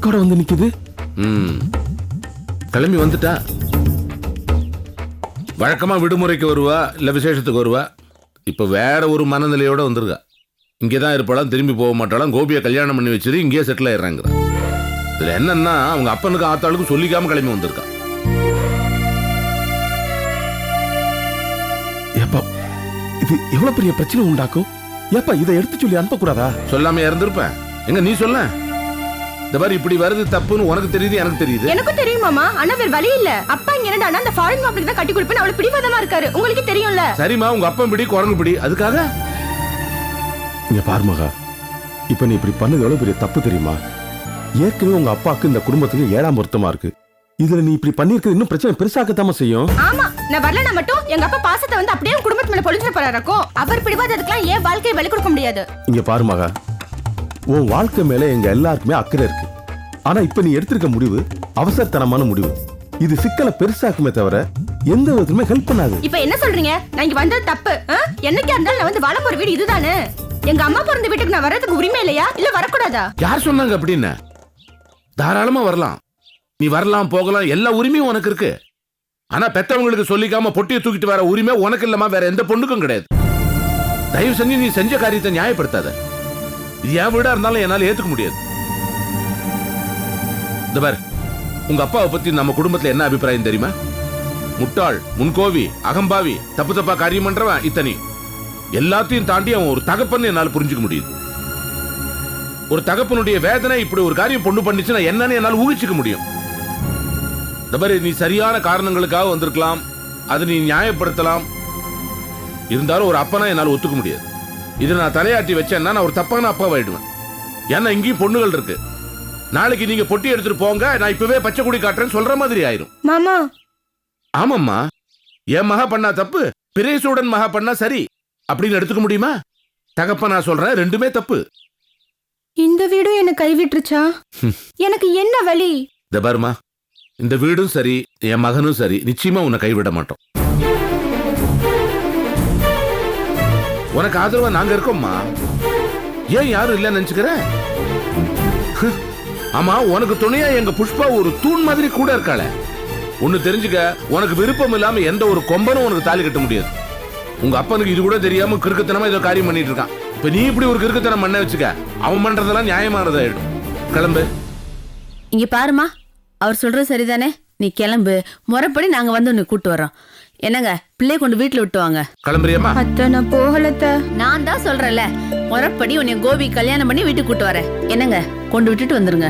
பேக்கோட வந்து நிக்குது. கிளம்பி வந்துட்டா. வழக்கமா விடுமுறைக்கு வருவா, இல்ல விசேஷத்துக்கு வருவா. இப்ப வேற ஒரு மனநிலையோட வந்திருக்கா. இங்கேதான் இருப்பாளாம், திரும்பி போக மாட்டாளாம். கோபியை கல்யாணம் பண்ணி வச்சுட்டு இங்கேயே செட்டில் ஆயிடுறாங்க. இதுல என்னன்னா அவங்க அப்பனுக்கு ஆத்தாளுக்கு சொல்லிக்காம கிளம்பி வந்திருக்கா. ஏப்பா இது எவ்வளவு பெரிய பிரச்சனை உண்டாக்கும். ஏப்பா இதை எடுத்து சொல்லி அனுப்ப கூடாதா? சொல்லாம இறந்திருப்பேன். எங்க நீ சொல்ல. இந்த மாதிரி இப்படி வருது தப்புன்னு உனக்கு தெரியுது, எனக்கு தெரியுது. எனக்கும் தெரியும் மாமா. ஆனா வேற வழி இல்ல. அப்பா இங்க என்னடா அந்த ஃபாரின் மாப்பிளைக்கு தான் கட்டி கொடுப்பேன்னு அவளுக்கு பிடிவாதமா இருக்காரு. உங்களுக்கு தெரியும்ல. சரிம்மா, உங்க அப்பன் பிடி குரங்கு பிடி, அதுக்காக இங்க பாருமகா, இப்ப நீ இப்படி பண்ணது எவ்வளவு பெரிய தப்பு தெரியுமா? ஏற்கனவே உங்க அப்பாவுக்கு இந்த குடும்பத்துக்கு 7ஆம் பொருத்தமா இருக்கு. இதுல நீ இப்படி பண்ணிருக்கிறது இன்னும் பிரச்சனை பெருசாக்கத்தாம செய்யும். ஆமா, நான் வரலனா மட்டும் எங்க அப்பா பாசத்தை வந்து அப்படியே குடும்பத்து மேல பொழிஞ்சிட போறாருக்கும். அவர் பிடிவாதத்துக்குலாம் ஏன் வாழ்க்கையை வெளி கொடுக்க முடியாது. இங்க பாருமகா, உன் வாழ்க்கை மேல எங்க எல்லாருக்குமே அக்கறை இருக்கு. ஆனா இப்ப நீ எடுத்திருக்க முடிவு அவசரத்தனமான முடிவு. இது சிக்கலை பெருசாக்குமே தவிர எந்த விதத்துமே ஹெல்ப் பண்ணாது. இப்ப என்ன சொல்றீங்க? நான் இங்க வந்தது தப்பு. என்னைக்கா இருந்தாலும் நான் வந்து வாழ போற வீடு இதுதானே. எங்க அம்மா பிறந்த வீட்டுக்கு நான் வர்றதுக்கு உரிமை இல்லையா, இல்ல வரக்கூடாதா? யார் சொன்னாங்க அப்படின்னு? தாராளமா வரலாம். நீ வரலாம், போகலாம், எல்லா உரிமையும் உனக்கு இருக்கு. ஆனா பெத்தவங்களுக்கு சொல்லிக்காம பொட்டியை தூக்கிட்டு வர உரிமை உனக்கு இல்லமா வேற எந்த பொண்ணுக்கும் கிடையாது. தயவு செஞ்சு நீ செஞ்ச காரியத்தை நியாயப்படுத்தாத. இது என் வீடா இருந்தாலும் என்னால ஏத்துக்க முடியாது. இந்த பாரு, உங்க அப்பாவை பத்தி நம்ம குடும்பத்துல என்ன அபிப்பிராயம் தெரியுமா? முட்டாள், முன்கோவி, அகம்பாவி, தப்பு தப்பா காரியம் பண்றவன், இத்தனை எல்லாத்தையும் தாண்டி அவன் ஒரு தகப்பன்னு என்னால புரிஞ்சுக்க முடியுது. ஒரு தகப்பனுடைய வேதனை இப்படி ஒரு காரியம் பொண்ணு பண்ணிச்சுன்னா என்னன்னு என்னால ஊகிச்சுக்க முடியும். இந்த மாதிரி நீ சரியான காரணங்களுக்காக வந்திருக்கலாம், அதை நீ நியாயப்படுத்தலாம். இருந்தாலும் ஒரு அப்பனா என்னால ஒத்துக்க முடியாது. இதை நான் தலையாட்டி வச்சேன்னா நான் ஒரு தப்பான அப்பாவாயிடுவேன். ஏன்னா இங்கேயும் பொண்ணுகள் இருக்கு. நாளைக்கு நீங்க பொட்டி எடுத்துட்டு போங்க, நான் இப்பவே பச்சை குடி காட்டுறேன்னு சொல்ற மாதிரி ஆயிரும். மாமா. ஆமாம்மா, என் மகா பண்ணா தப்பு, பிரேசுடன் மகா பண்ணா சரி அப்படின்னு எடுத்துக்க முடியுமா? தகப்ப நான் சொல்றேன், ரெண்டுமே தப்பு. இந்த வீடும் என்ன கைவிட்டுருச்சா? எனக்கு என்ன வழி? இந்த பாருமா, இந்த வீடும் சரி, என் மகனும் சரி, நிச்சயமா உன்னை கைவிட மாட்டோம். உனக்கு ஆதரவா நாங்க இருக்கோம்மா. ஏன் யாரும் இல்ல நினைச்சுக்கிற? ஆமா, உனக்கு துணையா எங்க புஷ்பா ஒரு தூண் மாதிரி கூட இருக்காள. ஒண்ணு தெரிஞ்சுக்க, உனக்கு விருப்பம் இல்லாம எந்த ஒரு கொம்பனும் உனக்கு தாலி கட்ட முடியாது. உங்க அப்பனுக்கு இது கூட தெரியாம கிறுக்குத்தனமா ஏதோ காரியம் பண்ணிட்டு இருக்கான். இப்ப நீ இப்படி ஒரு கிறுக்குத்தனம் பண்ண வச்சுக்க, அவன் பண்றதெல்லாம் நியாயமானதாயிடும். கிளம்பு. இங்க பாருமா, அவர் சொல்றது சரிதானே. நீ கிளம்பு, முறைப்படி நாங்க வந்து உன்னை கூட்டு வரோம். என்னங்க, பிள்ளைய கொண்டு வீட்டுல விட்டுவாங்க. கிளம்புறியம்மா? அத்தை, நான் போகலத்த. நான் தான் சொல்றேன்ல, முறைப்படி உன்னை கோபி கல்யாணம் பண்ணி வீட்டுக்கு கூட்டு வரேன். என்னங்க, கொண்டு விட்டுட்டு வந்துருங்க.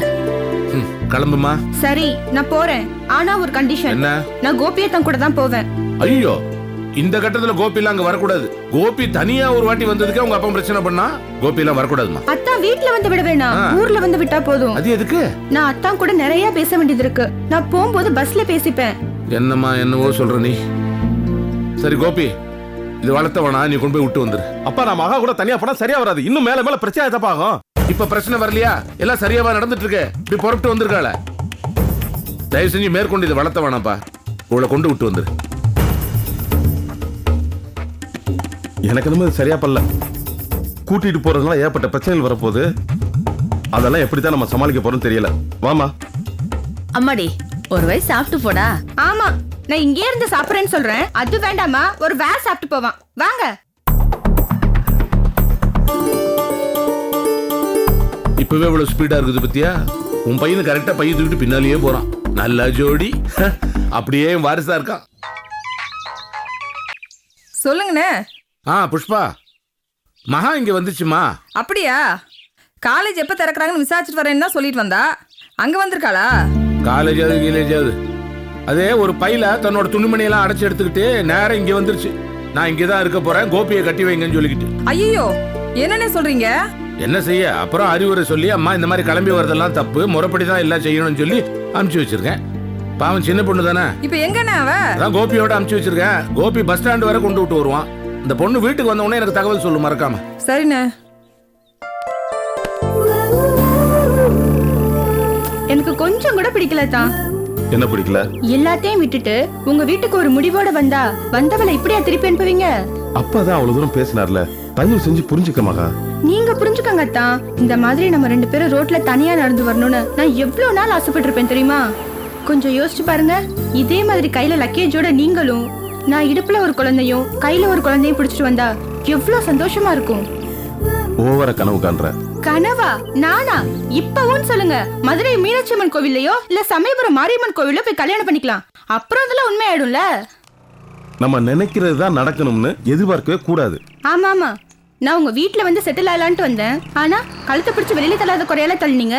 கிளம்புமா. சரி, நான் போறேன். ஆனா ஒரு கண்டிஷன். என்ன? நான் கோபியத்தன் கூட தான் போவேன். ஐயோ, இந்த கட்டத்துல கோபி எல்லாம் அங்க வரக்கூடாது. கோபி தனியா ஒரு வாட்டி வந்ததுக்கு உங்க அப்பா பிரச்சனை பண்ணா கோபி எல்லாம் வரக்கூடாதுமா. அத்தா வீட்ல வந்து விட வேணாம், ஊர்ல வந்து விட்டா போதும். அது எதுக்கு? நான் அத்தா கூட நிறைய பேச வேண்டியது இருக்கு. நான் போகும்போது பஸ்ல பேசிப்பேன். என்னம்மா என்னவோ சொல்ற நீ. சரி கோபி, இது வளர்த்தவனா, நீ கொண்டு போய் விட்டு வந்துரு. அப்பா, நான் மகா கூட தனியா போனா சரியா வராது. இன்னும் மேல மேல பிரச்சனை தப்பாகும். இப்ப பிரச்சனை வரலையா? எல்லாம் சரியாவா நடந்துட்டு இருக்கு. இப்படி புறப்பட்டு வந்திருக்காள. தயவு செஞ்சு மேற்கொண்டு இதை வளர்த்த வேணாப்பா. உங்களை கொண்டு விட்டு வந்துரு. எனக்கு என்னமோ சரியா பண்ணல. கூட்டிட்டு போறதுனால ஏற்பட்ட பிரச்சனைகள் வரப்போகுது. அதெல்லாம் எப்படித்தான் நம்ம சமாளிக்க போறோம்னு தெரியல. வாமா. அம்மாடி, ஒரு வயசு சாப்பிட்டு போடா. ஆமா, நான் இங்கே இருந்து சாப்பிடுறேன்னு சொல்றேன். அது வேண்டாமா, ஒரு வேற சாப்பிட்டு போவான். வாங்க. இப்பவே இவ்வளவு ஸ்பீடா இருக்குது பத்தியா? உன் பையனு கரெக்டா பைய தூக்கிட்டு பின்னாலேயே போறான். நல்ல ஜோடி. அப்படியே வாரிசா இருக்கான். சொல்லுங்கண்ணே. புஷ்பா, மகா இங்க வந்துச்சுமா. அப்படியா? காலேஜ் எப்ப திறக்கிறாங்கன்னு விசாரிச்சுட்டு வரேன்னு தான் சொல்லிட்டு வந்தா. அங்க வந்திருக்காளா? காலேஜாவது கீழேஜாவது அதே ஒரு பையில தன்னோட துணிமணியெல்லாம் அடைச்சு எடுத்துக்கிட்டு நேரம் இங்க வந்துருச்சு. நான் இங்கதான் இருக்க போறேன், கோபியை கட்டி வைங்கன்னு சொல்லிக்கிட்டு. ஐயோ, என்னன்னு சொல்றீங்க? என்ன செய்ய, அப்புறம் அறிவுரை சொல்லி அம்மா இந்த மாதிரி கிளம்பி வரதெல்லாம் தப்பு, முறைப்படிதான் எல்லாம் செய்யணும்னு சொல்லி அனுப்பிச்சு வச்சிருக்கேன். பாவம் சின்ன பொண்ணு தானே. இப்ப எங்கண்ணே அவ? அதான் கோபியோட அனுப்பிச்சு வச்சிருக்கேன். கோபி பஸ் ஸ்டாண்ட் வரை கொண்டு விட்டு வருவான். இந்த பொண்ணு வீட்டுக்கு வந்த உடனே எனக்கு தகவல் சொல்லு, மறக்காம. சரிண்ணே. எனக்கு கொஞ்சம் கூட பிடிக்கல தான். என்ன பிடிக்கல? எல்லாத்தையும் விட்டுட்டு உங்க வீட்டுக்கு ஒரு முடிவோட வந்தவளை இப்படியா திருப்பி அனுப்புவீங்க? அப்பதான் அவ்வளவு தூரம் பேசினார்ல, தயவு செஞ்சு புரிஞ்சுக்க மகா. நீங்க புரிஞ்சுக்கங்க அத்தான். இந்த மாதிரி நம்ம 2 பேரும் ரோட்ல தனியா நடந்து வரணும்னு நான் எவ்வளவு நாள் ஆசைப்பட்டிருப்பேன் தெரியுமா? கொஞ்சம் யோசிச்சு பாருங்க. இதே மாதிரி கையில லக்கேஜோட நீங்களும் நான் இடுப்புல ஒரு குழந்தையும் கையில ஒரு குழந்தையும் பிடிச்சிட்டு வந்தா எவ்வளவு சந்தோஷமா இருக்கும். ஓவர கனவு காண்ற. கனவா? நானா? இப்பவும் சொல்லுங்க. மதுரை மீனாட்சி அம்மன் கோவில்லையோ இல்ல சமயபுரம் மாரியம்மன் கோவில்ல போய் கல்யாணம் பண்ணிக்கலாம். அப்புறம் அதெல்லாம் உண்மையாயிடும்ல. நம்ம நினைக்கிறது தான் நடக்கணும்னு எதிர்பார்க்கவே கூடாது. ஆமா ஆமா, நான் உங்க வீட்ல வந்து செட்டில் ஆகலான்ட்டு வந்தேன். ஆனா கழுத்தை பிடிச்சு வெளியில தள்ளாத குறையால தள்ளினீங்க.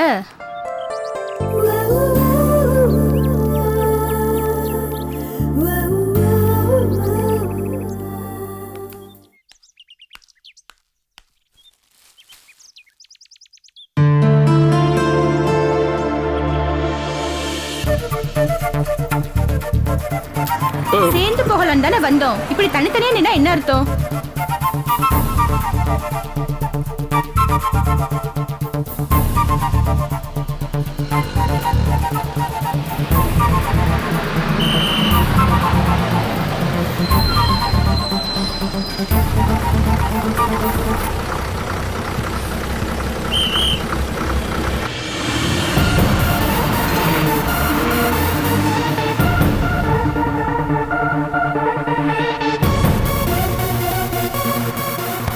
சேர்ந்து போகலாம் தானே வந்தோம். இப்படி தனித்தனியா நின்னா என்ன அர்த்தம்?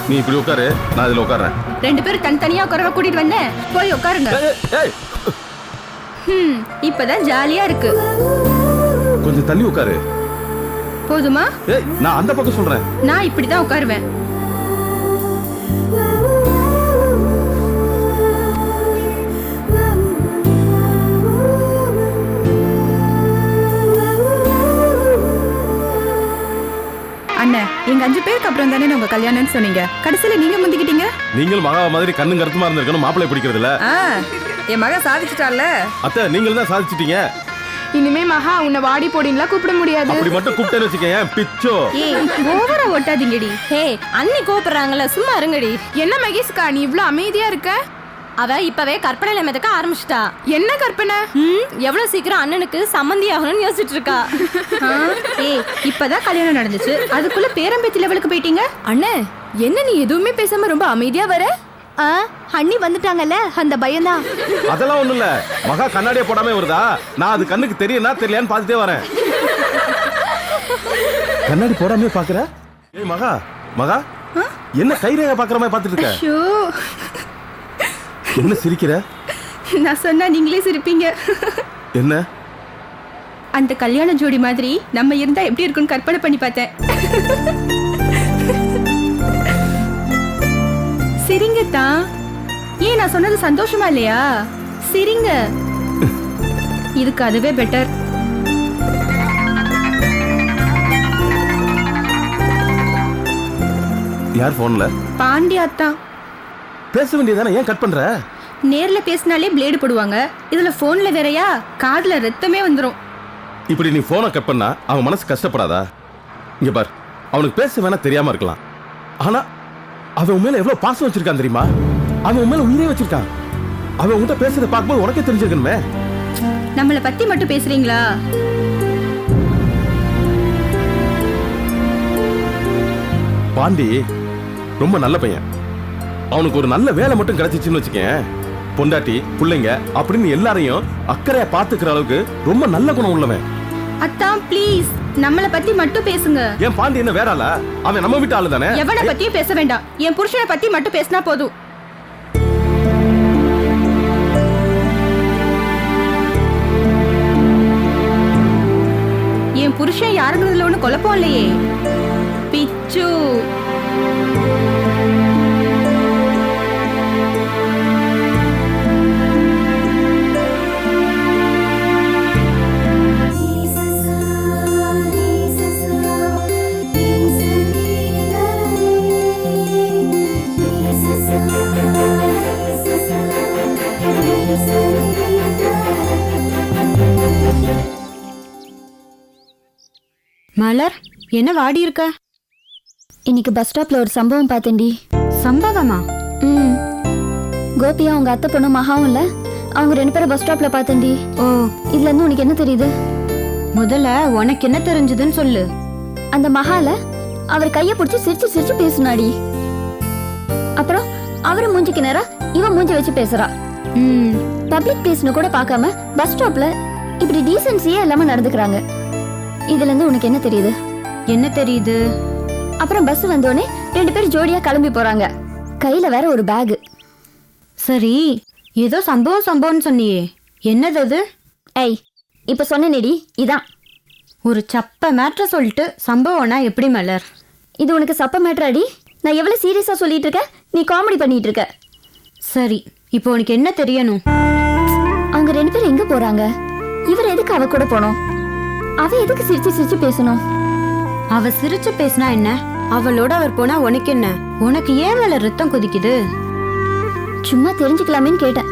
நீ இப்படி உட்காரு, நான் இதுல உட்கார்றேன். 2 பேரும் தனித்தனியா உட்கார கூட்டிட்டு வந்தேன். போய் உட்காருங்க. இப்பதான் ஜாலியா இருக்கு. கொஞ்சம் தள்ளி உட்காரு. போதுமா? நான் அந்த பக்கம் சொல்றேன். நான் இப்படிதான் உட்காருவேன். அண்ணா, எங்க 5 பேருக்கு அப்புறம் தானே உங்க கல்யாணம்னு சொன்னீங்க. கடைசியில நீங்க முந்திக்கிட்டீங்க. நீங்களும் மகா மாதிரி கண்ணும் கருத்துமா இருந்திருக்கணும். மாப்பிள்ளை பிடிக்கிறது இல்ல. என் மகன் சாதிச்சிட்டால. அத்தை, நீங்களும் தான் சாதிச்சிட்டீங்க. இனிமே மகா உன்னை வாடி போடின்லாம் கூப்பிட முடியாது. அப்படி மட்டும் கூப்பிட்டேன்னு வச்சுக்கேன், பிச்சோ. ஏய், ஓவரா ஓட்டாதீங்கடி. ஹே, அண்ணி கூப்பிடுறாங்கல்ல, சும்மா இருங்கடி. என்ன மகேஷ்கா நீ இவ்ளோ அமைதியா இருக்க? அவ இப்பவே கற்பனையில மிதக்க ஆரம்பிச்சிட்டா. என்ன கற்பனை? எவ்வளவு சீக்கிரம் அண்ணனுக்கு சம்மந்தி ஆகணும்னு யோசிச்சுட்டு இருக்கா. ஏய், இப்பதான் கல்யாணம் நடந்துச்சு, அதுக்குள்ள பேரம்பேத்தி லெவலுக்கு போயிட்டீங்க. அண்ணே, என்ன நீ எதுவுமே பேசாம ரொம்ப அமைதியா வர? அண்ணி வந்துட்டாங்கல்ல, அந்த பயம்தான். அதெல்லாம் ஒண்ணும் இல்ல. மகா கண்ணாடியே போடாம வருதா? நான் அது கண்ணுக்கு தெரியும்னா தெரியலையான்னு பார்த்துட்டே வரேன். கண்ணாடி போடாமே பாக்குற? ஏய் மகா, மகா என்ன கைரேகை பாக்குற மாதிரி பார்த்துட்டு இருக்க? ஷோ, என்ன சிரிக்கிற? நான் சொன்னா நீங்களே சிரிப்பீங்க. என்ன? அந்த கல்யாண ஜோடி மாதிரி நம்ம இருந்தா எப்படி இருக்கும்னு கற்பனை பண்ணி பார்த்தேன். சிரிங்க தான். ஏன் நான் சொன்னது சந்தோஷமா இல்லையா? சிரிங்க. இதுக்கு அதுவே பெட்டர். யார் போன்ல? பாண்டியாத்தான். பேச வேண்டியதானே, ஏன் கட் பண்ற? நேர்ல பேசினாலே பிளேடு போடுவாங்க, இதுல போன்ல வேறயா? காதுல ரத்தமே வந்துரும். இப்படி நீ போனை கட் பண்ணா அவன் மனசு கஷ்டப்படாதா? இங்க பார், அவனுக்கு பேச வேணா தெரியாம இருக்கலாம், ஆனா அவன் உன் மேல எவ்வளவு பாசம் வச்சிருக்கான் தெரியுமா? அவன் உன் மேல உயிரே வச்சிருக்கான். அவன் உன்கிட்ட பேசுறத பார்க்கும்போது உனக்கே தெரிஞ்சிருக்கணுமே. நம்மளை பத்தி மட்டும் பேசுறீங்களா? பாண்டி ரொம்ப நல்ல பையன். அவனுக்கு ஒரு நல்ல வேலை மட்டும் கிடைச்சிச்சுன்னு வச்சுக்கேன், பொண்டாட்டி பிள்ளைங்க அப்படின்னு எல்லாரையும் அக்கறையா பாத்துக்கிற அளவுக்கு ரொம்ப நல்ல குணம் உள்ளவன். அத்தான் ப்ளீஸ், நம்மளை பத்தி மட்டும் பேசுங்க. ஏன் பாண்டி என்ன வேற ஆளா? அவன் நம்ம வீட்டு ஆளு தானே. எவனை பத்தியும் பேச வேண்டாம், என் புருஷனை பத்தி மட்டும் பேசினா போதும். என் புருஷன் யாருங்கிறதுல ஒண்ணு குழப்பம் இல்லையே. பிச்சு. மலர், என்ன வாடி இருக்க? இன்னைக்கு பஸ் ஸ்டாப்ல ஒரு சம்பவம் பார்த்தேன்டி. சம்பவமா? கோபியா உங்க அத்தை பொண்ணு மகாவும் இல்ல, அவங்க 2 பேரும் பஸ் ஸ்டாப்ல பார்த்தேன்டி. ஓ, இதுல இருந்து உனக்கு என்ன தெரியுது? முதல்ல உனக்கு என்ன தெரிஞ்சதுன்னு சொல்லு. அந்த மகால அவர் கைய பிடிச்சி சிரிச்சு சிரிச்சு பேசுனாடி. அப்புறம் அவரு மூஞ்சிக்கு நேரா இவ மூஞ்சி வச்சு பேசுறா. பப்ளிக் பிளேஸ்னு கூட பார்க்காம பஸ் ஸ்டாப்ல இப்படி டீசென்சியே இல்லாம நடந்துக்கிறாங்க. இதுல இருந்து உனக்கு என்ன தெரியுது? என்ன தெரியுது? அப்புறம் பஸ் வந்தோடனே 2 பேர் ஜோடியா கிளம்பி போறாங்க. கையில வேற ஒரு பேக். சரி, ஏதோ சம்பவம்னு சொன்னியே, என்னது அது? ஏய், இப்ப சொன்னேடி, இதான். ஒரு சப்ப மேட்ரை சொல்லிட்டு சம்பவம்னா எப்படி மலர்? இது உனக்கு சப்ப மேட்டராடி? நான் எவ்வளவு சீரியஸா சொல்லிட்டு இருக்கேன், நீ காமெடி பண்ணிட்டு இருக்க. சரி, இப்போ உனக்கு என்ன தெரியணும்? அவங்க 2 பேரும் எங்க போறாங்க? இவர் எதுக்கு அவ கூட போனோம்? அவ எதுக்கு சிரிச்சு சிரிச்சு பேசணும்? அவ சிரிச்சு பேசினா என்ன, அவளோட அவர் போனா உனக்கு என்ன? உனக்கு ஏன் மேல ரத்தம் கொதிக்குது? சும்மா தெரிஞ்சுக்கலாமேன்னு கேட்டேன்.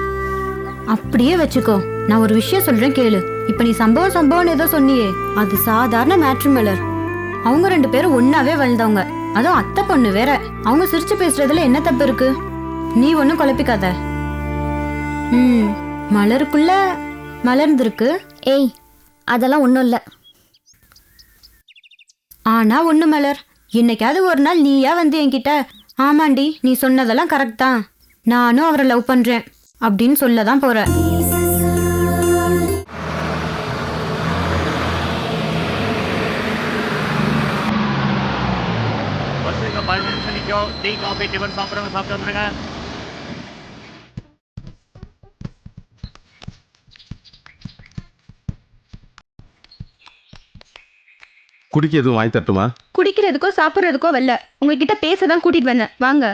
அப்படியே வச்சுக்கோ. நான் ஒரு விஷயம் சொல்றேன் கேளு. இப்ப நீ சம்பவம் ஏதோ சொன்னியே, அது சாதாரண மேட்ரு மலர். அவங்க 2 பேரும் ஒன்னாவே வளர்ந்தவங்க, அதுவும் அத்தை பொண்ணு வேற. அவங்க சிரிச்சு பேசுறதுல என்ன தப்பு இருக்கு? நீ ஒன்னும் குழப்பிக்காத. மலருக்குள்ள மலர்ந்திருக்கு. ஏய், அதெல்லாம் ஒண்ணும் இல்ல. ஆனா ஒண்ணு மலர், என்னைக்காவது ஒரு நாள் நீயா வந்து என்கிட்ட ஆமாண்டி நீ சொன்னதெல்லாம் கரெக்ட் தான், நானும் அவரை லவ் பண்றேன் அப்படின்னு சொல்லதான் போற. குடிக்க எதுவும் வாங்கி தட்டுமா? குடிக்கிறதுக்கோ சாப்பிட்றதுக்கோ வரல, உங்ககிட்ட பேசதான் கூட்டிட்டு வந்தேன். வாங்க.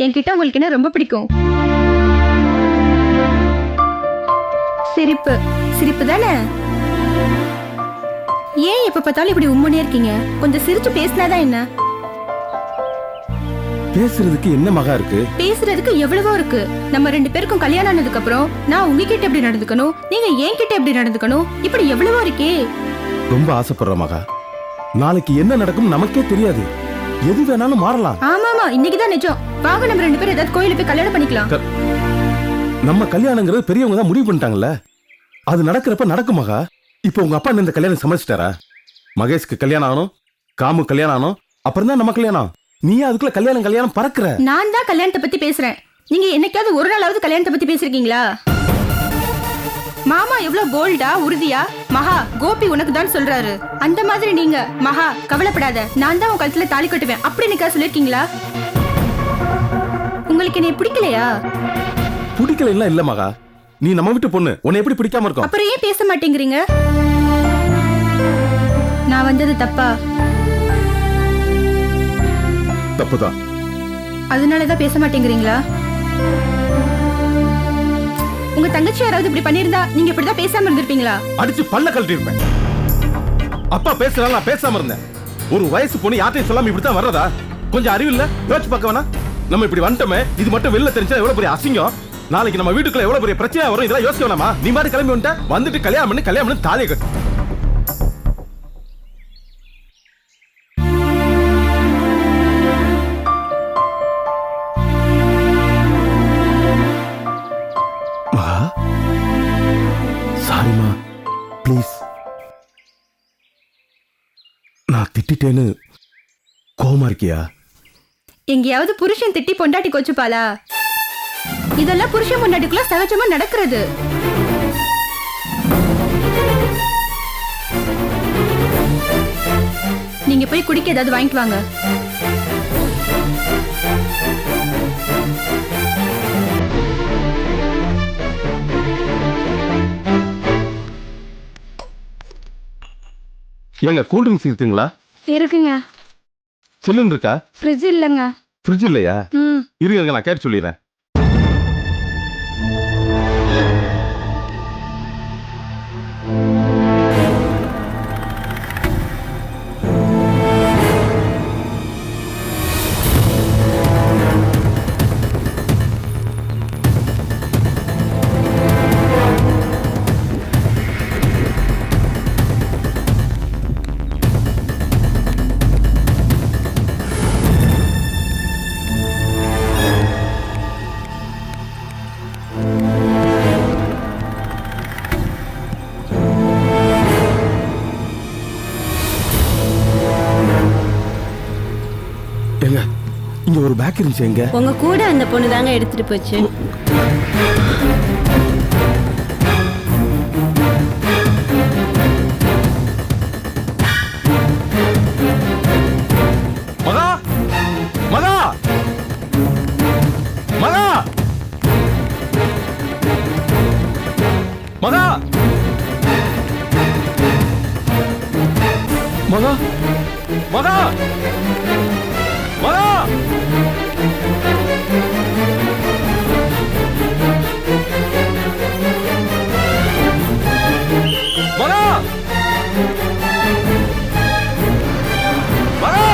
என்கிட்ட உங்களுக்கு என்ன ரொம்ப பிடிக்கும்? சிரிப்பு தானே? ஏன் எப்ப பார்த்தாலும் இப்படி உம்முனே இருக்கீங்க? கொஞ்சம் சிரிச்சு பேசினாதான் என்ன? பேசுறதுக்கு என்ன மகா இருக்கு? பேசுறதுக்கு எவ்வளவோ இருக்கு. நம்ம 2 பேருக்கும் கல்யாணம் ஆனதுக்கு அப்புறம் நான் உங்ககிட்ட எப்படி நடந்துக்கணும், நீங்க என்கிட்ட எப்படி நடந்துக்கணும், இப்படி எவ்வளவோ இருக்கே. ரொம்ப ஆசைப்படுற மகா. நாளைக்கு என்ன நடக்கும் நமக்கே தெரியாது. எது வேணாலும் மாறலாம். ஆமாமா, இன்னைக்குதான் நிஜம். வாங்க நம்ம 2 பேரும் ஏதாவது கோயிலுக்கு போய் கல்யாணம் பண்ணிக்கலாம். நம்ம கல்யாணங்கிறது பெரியவங்க தான் முடிவு பண்ணிட்டாங்கல்ல, அது நடக்கிறப்ப நடக்கும் மகா. இப்போ உங்க அப்பா இந்த கல்யாணம் சமைச்சிட்டாரா? மகேஷ்க்கு கல்யாணம் ஆகணும், காமு கல்யாணம் ஆகணும், அப்புறம் தான் நம்ம கல்யாணம். நீ அதுக்குள்ள கல்யாணம் பறக்குற. நான் தான் கல்யாணத்தை பத்தி பேசுறேன். நீங்க என்னைக்காவது ஒரு நாளாவது கல்யாணத்தை பத்தி பேசிருக்கீங்களா? மாமா எவ்வளவு போல்டா உறுதியா, மகா கோபி உனக்கு தான் சொல்றாரு, அந்த மாதிரி நீங்க மகா கவலைப்படாத, நான் தான் உன் கழுத்துல தாலி கட்டுவேன் அப்படின்னு சொல்லிருக்கீங்களா? உங்களுக்கு என்னை பிடிக்கலையா? பிடிக்கல இல்ல மகா, நீ நம்ம வீட்டு பொண்ணு, உன்னை எப்படி பிடிக்காம இருக்கும்? அப்புறம் ஏன் பேச மாட்டேங்கிறீங்க? நான் வந்தது தப்பா? தப்புதான். அதனாலதான் பேச மாட்டேங்கிறீங்களா? உங்க தங்கச்சி யாராவது இப்படி பண்ணிருந்தா நீங்க இப்படிதான் பேசாம இருந்திருப்பீங்களா? அடிச்சு பல்ல கழட்டி இருப்பேன். அப்பா பேசுறாங்க, நான் பேசாம இருந்தேன். ஒரு வயசு பொண்ணு யார்ட்டையும் சொல்லாம இப்படித்தான் வர்றதா? கொஞ்சம் அறிவு இல்ல? யோசிச்சு பார்க்க வேணா? நம்ம இப்படி வந்துட்டோமே, இது மட்டும் வெளில தெரிஞ்சா எவ்வளவு பெரிய அசிங்கம். நாளைக்கு நம்ம வீட்டுக்குள்ள எவ்வளவு பெரிய பிரச்சனை வரும், இதெல்லாம் யோசிக்க வேணாமா? நீ மாதிரி கிளம்பி வந்துட்டு கல்யாணம் பண்ணி தாலியை கட்டு. சாரிமா, ப்ளீஸ். நான் திட்டேன்னு கோவமா இருக்கியா? எங்கேயாவது புருஷன் திட்டி பொண்டாட்டி கோச்சுப்பாளா? இதெல்லாம் புருஷன் பொண்டாட்டிக்குள்ள சகஜமா நடக்கிறது. நீங்க போய் குடிக்க ஏதாவது வாங்கிட்டு வாங்க. ஏங்க கூல் ட்ரிங்க்ஸ் இருக்குங்களா? இருக்குங்க. சில்லுன்னு இருக்கா? ஃப்ரிட்ஜ் இல்லைங்க. ஃப்ரிட்ஜ் இல்லையா? இருங்க நான் கேட்டு சொல்லிடுறேன். இங்க ஒரு பேக் இருந்துச்சு எங்க? உங்க கூட அந்த பொண்ணு தாங்க எடுத்துட்டு போச்சு. மகா மகா மகா மகா மகா மகா மகா மகா மகா